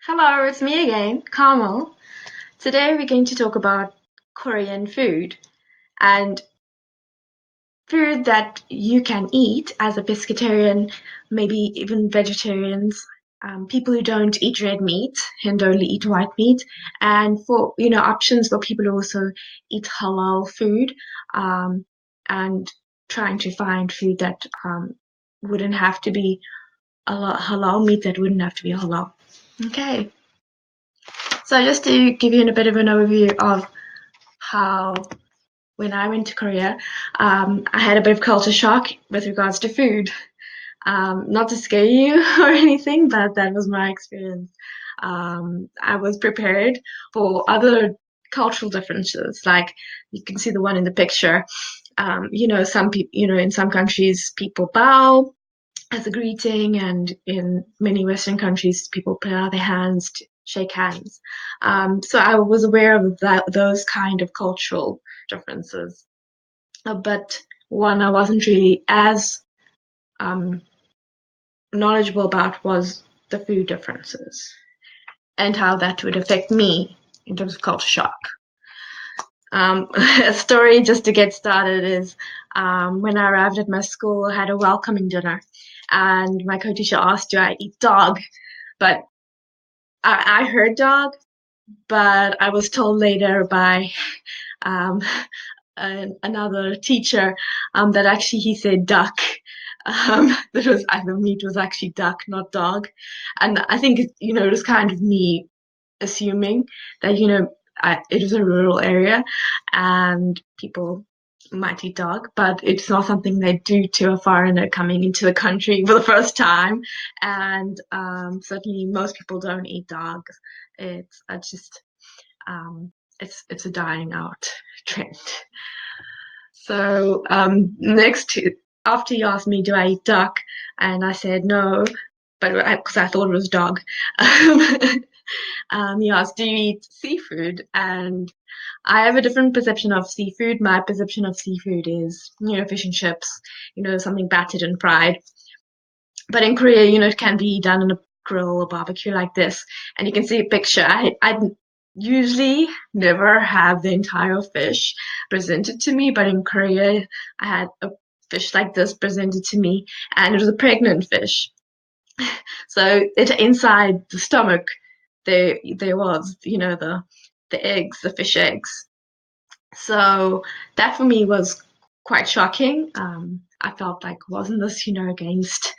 Hello, it's me again, Carmel. Today we're going to talk about Korean food and food that you can eat as a pescatarian, maybe even vegetarians, people who don't eat red meat and only eat white meat, and for options for people who also eat halal food, and trying to find food that wouldn't have to be halal meat that wouldn't have to be halal. Okay. So just to give you a bit of an overview of how when I went to Korea, I had a bit of culture shock with regards to food. Not to scare you or anything, but that was my experience. I was prepared for other cultural differences, like you can see the one in the picture. Some people, in some countries, people bow as a greeting, and in many Western countries, people put out their hands to shake hands. So I was aware of those kind of cultural differences, but one I wasn't really as um, knowledgeable about was the food differences and how that would affect me in terms of culture shock. A story just to get started is when I arrived at my school, I had a welcoming dinner, and my co-teacher asked, "Do I eat dog?" But I heard dog, but I was told later by um, another teacher that actually he said duck. That was the meat was actually duck, not dog, and I think it was kind of me assuming that it was a rural area and people might eat dog, but it's not something they do to a foreigner coming into the country for the first time. And certainly most people don't eat dogs. It's just it's a dying out trend. So after you asked me, do I eat duck? And I said no, but because I thought it was dog. He asked, do you eat seafood? And I have a different perception of seafood. My perception of seafood is, fish and chips, something battered and fried. But in Korea, it can be done in a grill or barbecue like this. And you can see a picture. I usually never have the entire fish presented to me, but in Korea, I had a fish like this presented to me, and it was a pregnant fish. So inside the stomach, there was, the eggs, the fish eggs. So that for me was quite shocking. I felt like, wasn't this, against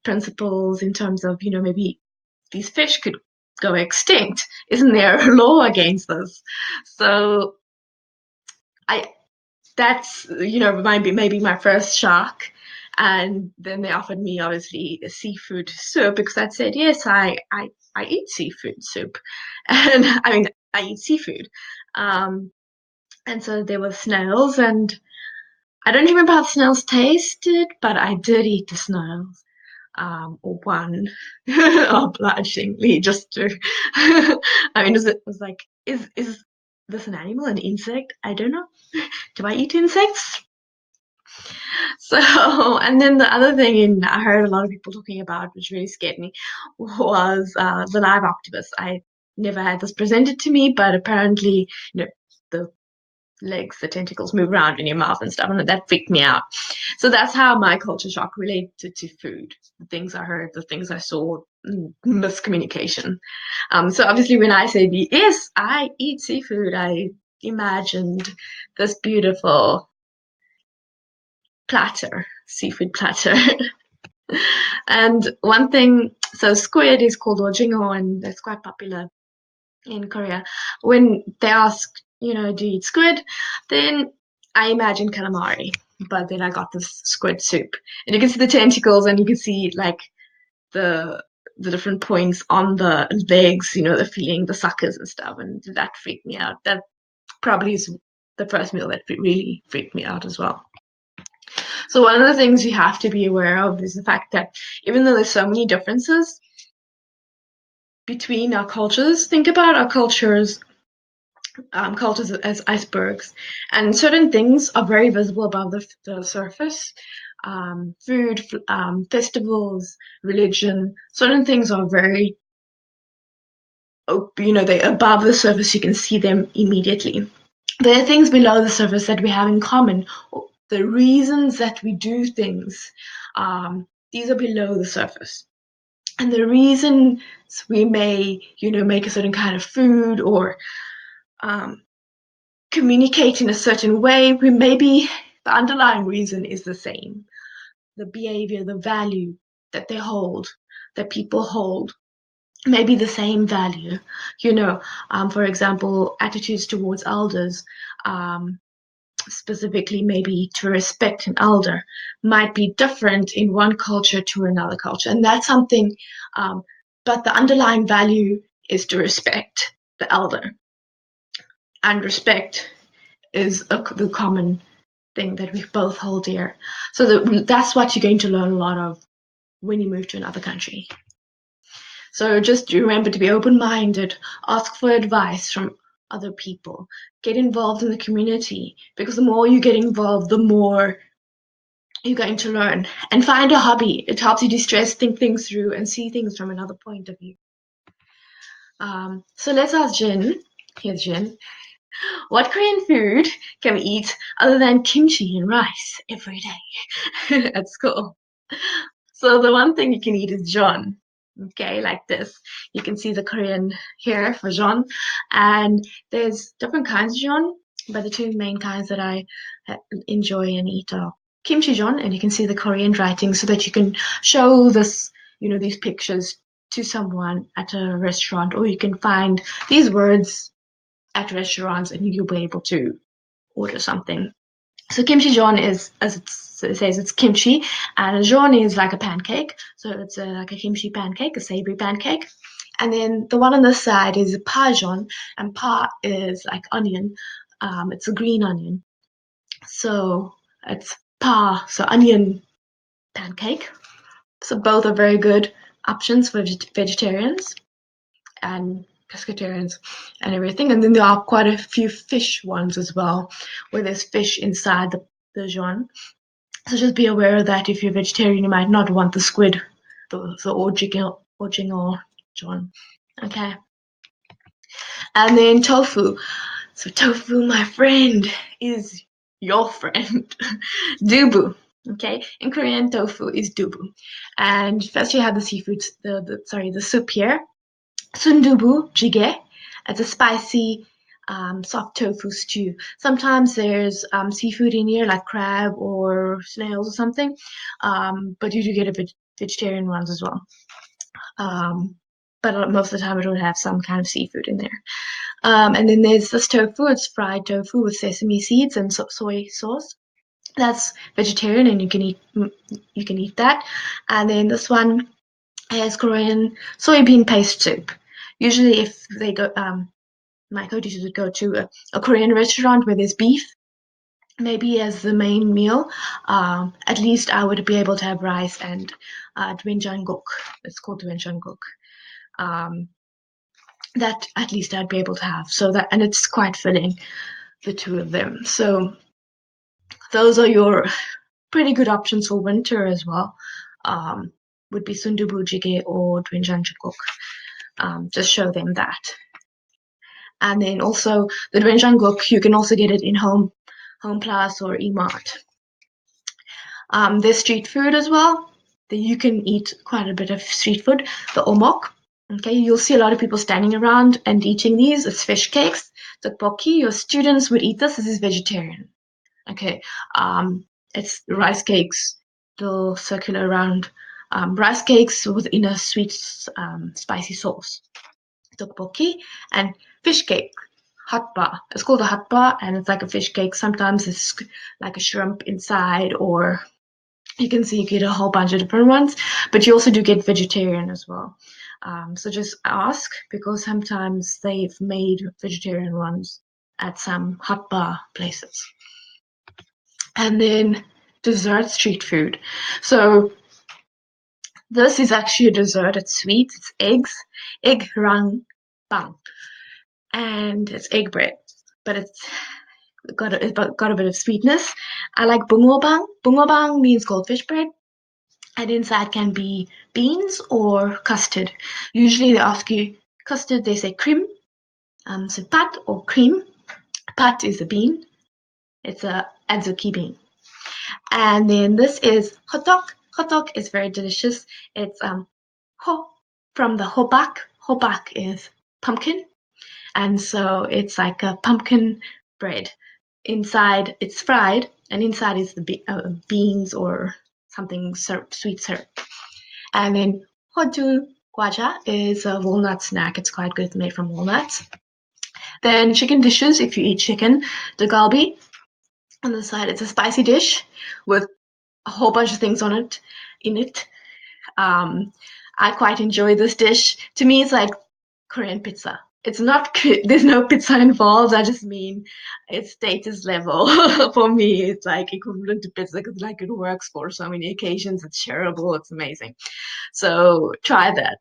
principles in terms of, maybe these fish could go extinct? Isn't there a law against this? So I that's maybe my first shock. And then they offered me obviously a seafood soup because I'd said yes, I eat seafood soup, and I mean I eat seafood. Um, and so there were snails, and I don't remember how the snails tasted, but I did eat the snails. Or one, obligingly, just to. I mean, it was like, is this an animal, an insect? I don't know. Do I eat insects? So, and then the other thing I heard a lot of people talking about, which really scared me, was the live octopus. I never had this presented to me, but apparently, the legs, the tentacles move around in your mouth and stuff, and that freaked me out. So that's how my culture shock related to food. The things I heard, the things I saw, miscommunication. So obviously, when I said yes, I eat seafood, I imagined this beautiful platter, seafood platter. And one thing, so squid is called ojingo, and that's quite popular in Korea. When they ask, do you eat squid? Then I imagine calamari, but then I got this squid soup, and you can see the tentacles, and you can see like the the different points on the legs, the feeling, the suckers and stuff, and that freaked me out. That probably is the first meal that really freaked me out as well. So one of the things you have to be aware of is the fact that even though there's so many differences between our cultures, think about our cultures as icebergs, and certain things are very visible above the surface. Food, festivals, religion, certain things are very they're above the surface, you can see them immediately. There are things below the surface that we have in common. The reasons that we do things, these are below the surface. And the reasons we may, make a certain kind of food or communicate in a certain way, maybe the underlying reason is the same. The behavior, the value that they hold, that people hold, may be the same value. For example, attitudes towards elders, specifically maybe to respect an elder, might be different in one culture to another culture. And that's something, but the underlying value is to respect the elder. And respect is the common thing that we both hold dear. So that's what you're going to learn a lot of when you move to another country. So just remember to be open-minded, ask for advice from other people, get involved in the community, because the more you get involved, the more you're going to learn. And find a hobby. It helps you de-stress, think things through, and see things from another point of view. So let's ask Jin. Here's Jin. What Korean food can we eat other than kimchi and rice every day at school? So the one thing you can eat is jeon. Okay, like this. You can see the Korean here for jeon. And there's different kinds of jeon, but the two main kinds that I enjoy and eat are kimchi jeon, and you can see the Korean writing so that you can show this, these pictures to someone at a restaurant, or you can find these words at restaurants and you'll be able to order something. So kimchi jeon is, as it says, it's kimchi, and jeon is like a pancake. So it's like a kimchi pancake, a savory pancake. And then the one on the side is pa jeon, and pa is like onion. It's a green onion. So it's pa, so onion pancake. So both are very good options for vegetarians and pescatarians and everything. And then there are quite a few fish ones as well, where there's fish inside the jeon. So just be aware that if you're vegetarian, you might not want the squid, the original jeon. Okay. And then tofu. So tofu, my friend, is your friend. Dubu. Okay. In Korean, tofu is dubu. And first you have the seafood, the soup here. Sundubu jjigae. It's a spicy, soft tofu stew. Sometimes there's seafood in here, like crab or snails or something, but you do get vegetarian ones as well. But most of the time, it will have some kind of seafood in there. And then there's this tofu. It's fried tofu with sesame seeds and soy sauce. That's vegetarian, and you can eat that. And then this one is Korean soybean paste soup. Usually, if they go, my co-teachers would go to a Korean restaurant where there's beef, maybe as the main meal. At least I would be able to have rice and doenjangguk. It's called doenjangguk. That at least I'd be able to have. And it's quite filling, the two of them. So those are your pretty good options for winter as well. Would be sundubu jjigae or doenjangguk. Just show them that. And then also the doenjangguk, you can also get it in Home Plus or Emart. There's street food as well. You can eat quite a bit of street food. The omok. Okay, you'll see a lot of people standing around and eating these. It's fish cakes. Tteokbokki. Your students would eat this. This is vegetarian. Okay, it's rice cakes. They'll circulate around. Rice cakes within a sweet, spicy sauce. Tteokbokki and fish cake. Hatba. It's called a hatba, and it's like a fish cake. Sometimes it's like a shrimp inside, or you can see you get a whole bunch of different ones, but you also do get vegetarian as well. So just ask, because sometimes they've made vegetarian ones at some hot bar places. And then dessert street food. So this is actually a dessert. It's sweet. It's egg rang bang, and it's egg bread, but it's got a bit of sweetness. I like bungobang. Bungobang means goldfish bread. And inside can be beans or custard. Usually they ask you, Custard, they say cream. So pat or cream. Pat is a bean. It's a adzuki bean. And then this is hotdog. Hotdog is very delicious. It's ho from the hobak. Hobak is pumpkin. And so it's like a pumpkin bread. Inside it's fried, and inside is the beans or something syrup, sweet syrup. And then hoju gwaja is a walnut snack. It's quite good. It's made from walnuts. Then chicken dishes, if you eat chicken, the galbi. On the side, it's a spicy dish with a whole bunch of things in it. I quite enjoy this dish. To me, it's like Korean pizza. It's not, there's no pizza involved. I just mean it's status level. For me, it's like equivalent to pizza because like it works for so many occasions. It's shareable. It's amazing. So try that.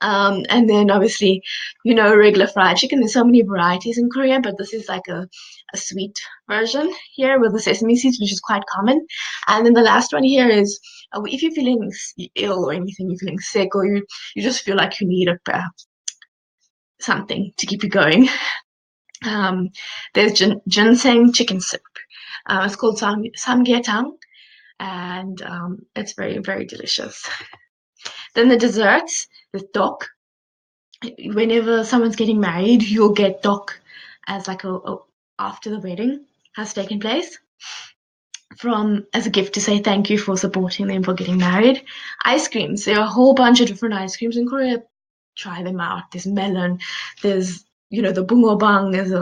And then obviously, regular fried chicken. There's so many varieties in Korea, but this is like a sweet version here with the sesame seeds, which is quite common. And then the last one here is if you're feeling ill or anything, you're feeling sick, or you just feel like you need something to keep you going. There's ginseng chicken soup. It's called samgyetang, and it's very, very delicious. Then the desserts, the Ddeok. Whenever someone's getting married, you'll get Ddeok as like after the wedding has taken place, as a gift to say thank you for supporting them for getting married. Ice creams. There are a whole bunch of different ice creams in Korea. Try them out. There's melon. There's the bungobang is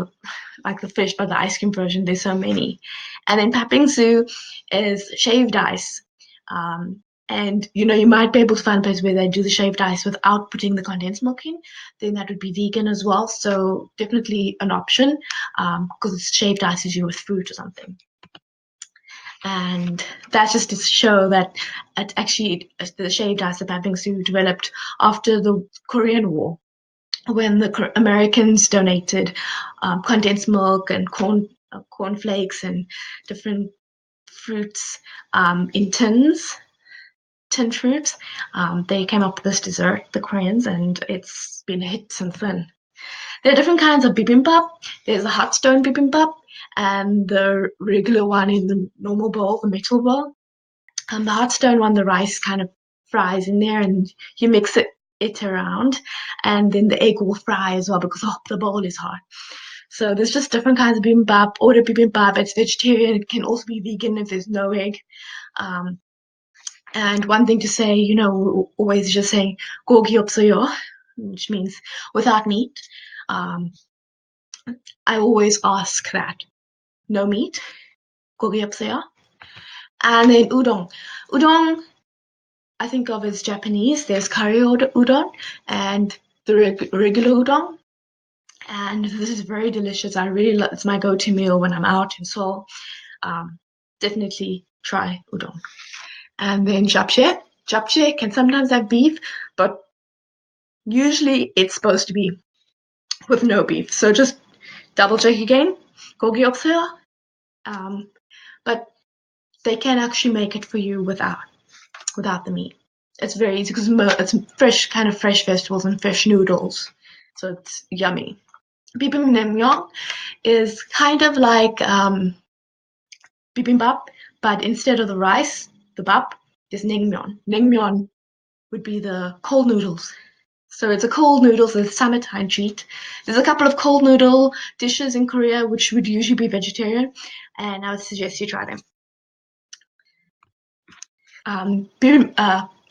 like the fish, but the ice cream version. There's so many. And then papingsu is shaved ice. And you might be able to find a place where they do the shaved ice without putting the condensed milk in. Then that would be vegan as well. So definitely an option because it's shaved ice usually with fruit or something. And that's just to show that the shaved ice, the papingsu, developed after the Korean War, when the Americans donated condensed milk and cornflakes and different fruits in tin fruits. They came up with this dessert, the Koreans, and it's been a hit since then. There are different kinds of bibimbap. There's a hot stone bibimbap and the regular one in the normal bowl, the metal bowl. The hot stone one, the rice kind of fries in there and you mix it around, and then the egg will fry as well because the bowl is hot. So there's just different kinds of bibimbap. Order bibimbap. It's vegetarian. It can also be vegan if there's no egg. And one thing to say, always just saying Goggi-op-soh-yoh, which means without meat. I always ask that. No meat, Goggi-op-soh-yoh. And then udon. Udon, I think of as Japanese. There's curry udon and the regular udon. And this is very delicious. I really love it's my go-to meal when I'm out in Seoul. Definitely try udon. And then japchae. Japchae can sometimes have beef, but usually it's supposed to be with no beef. So just double check again. Goggi-op-soh-yoh. But they can actually make it for you without the meat. It's very easy because it's fresh vegetables and fresh noodles. So it's yummy. Bibimbap is kind of like bibimbap, but instead of the rice, the bap, there's naengmyeon. Naengmyeon would be the cold noodles. So it's a cold noodles, a summertime treat. There's a couple of cold noodle dishes in Korea which would usually be vegetarian, and I would suggest you try them.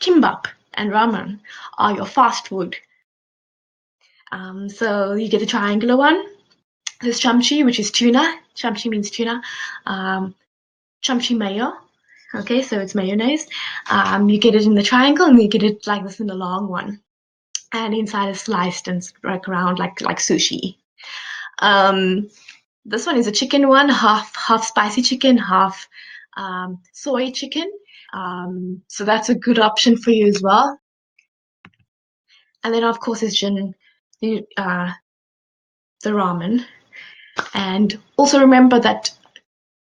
Kimbap and ramen are your fast food. So you get the triangular one. There's chamchi, which is tuna. Chamchi means tuna. Chamchi mayo. Okay, so it's mayonnaise. You get it in the triangle, and you get it like this in the long one. And inside is sliced and like around like sushi. This one is a chicken one, half spicy chicken, half soy chicken. So that's a good option for you as well. And then of course is the ramen. And also remember that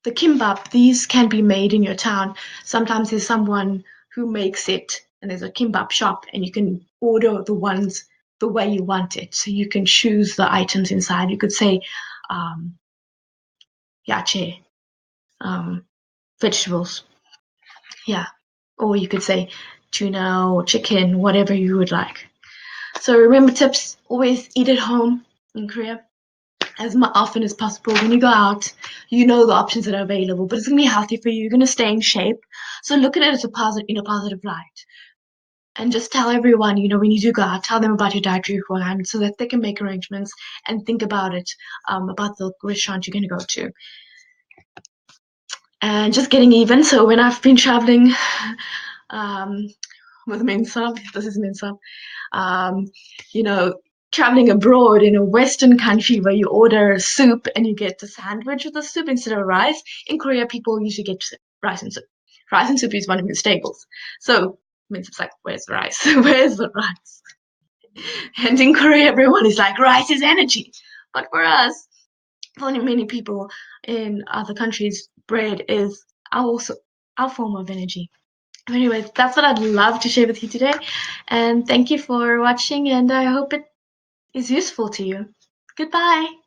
the kimbap, these can be made in your town. Sometimes there's someone who makes it, and there's a kimbap shop, and you can order the the way you want it. So you can choose the items inside. You could say yache, vegetables, yeah. Or you could say tuna or chicken, whatever you would like. So remember tips, always eat at home in Korea as often as possible. When you go out, you know the options that are available, but it's gonna be healthy for you. You're gonna stay in shape. So look at it as a positive, in a positive light. And just tell everyone, when you do go out, tell them about your dietary requirements so that they can make arrangements and think about it, about the restaurant you're going to go to. And just getting even. So when I've been traveling um, with Mensa, this is Mensa, um, you know, traveling abroad in a Western country where you order soup and you get a sandwich with the soup instead of rice. In Korea, people usually get rice and soup. Rice and soup is one of your staples. So Mensa's like, where's the rice? Where's the rice? And in Korea, everyone is like, rice is energy. But for us, for many people in other countries, bread is also our form of energy. Anyway, that's what I'd love to share with you today. And thank you for watching, and I hope it is useful to you. Goodbye.